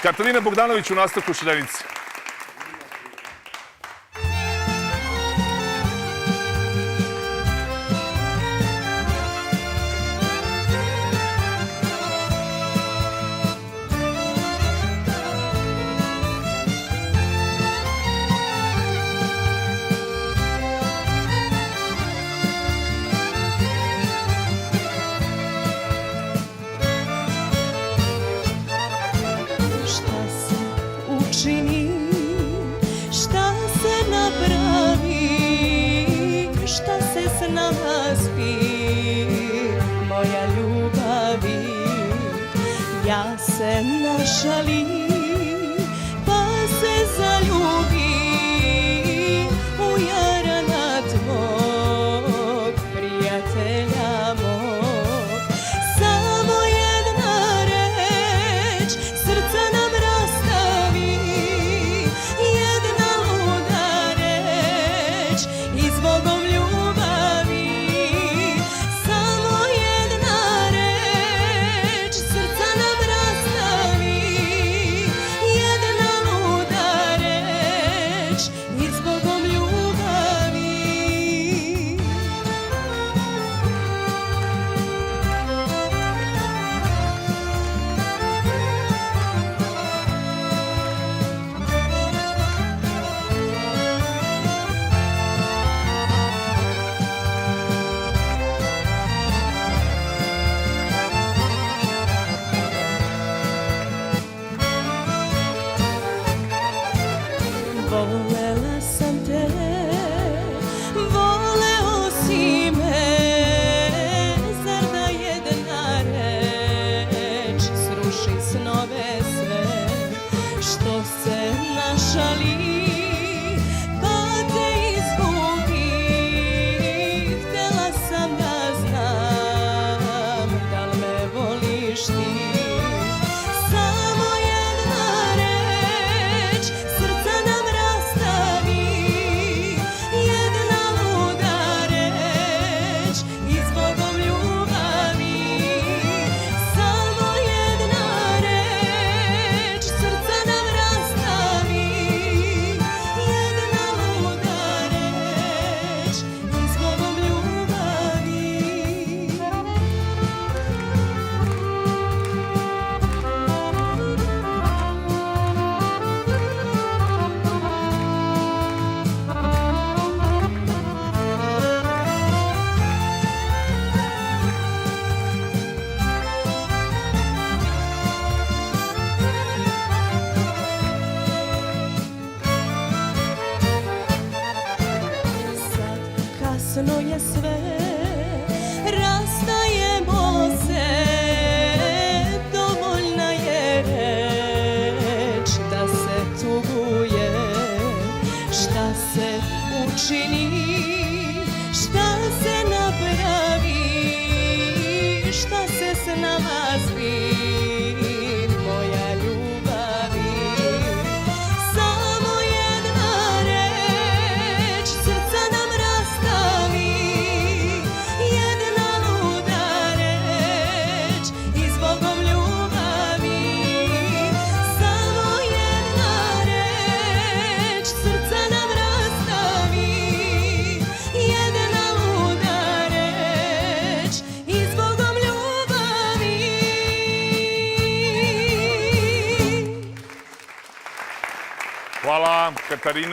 Katarina Bogdanović u nastavku Šiljenice. Čini, šta se napravi, šta se s nama spi, moja ljubavi. Ja se našali, pa se zaljubi u jarana tvog, prijatelja mog. Samo jedna reč srca nam rastavi, jedna luda reč i zbogom ljubavi. Samo jedna reč srca nam rastavi, jedna luda reč i zbogom ljubavi. Volela sam te, voleo si me, zar da jedna reč sruši snove sve, što se našali, pa te izgubi. Htela sam da znam, da li me voliš ti. Samo jedna reč srca nam rastavi, jedna luda reč i zbogom ljubavi. Samo jedna reč srca nam rastavi, jedna luda reč i zbogom ljubavi. Sad kasno je sve, rastajemo se, dovoljna je reč da se tuguje. Šta se učini, šta se napravi, šta se s nama zbi, moja ljubavi. Samo jedna reč srca nam rastavi, jedna luda reč i zbogom ljubavi. Samo jedna reč srca nam rastavi, jedna luda reč i zbogom ljubavi. Hvala, Katarina.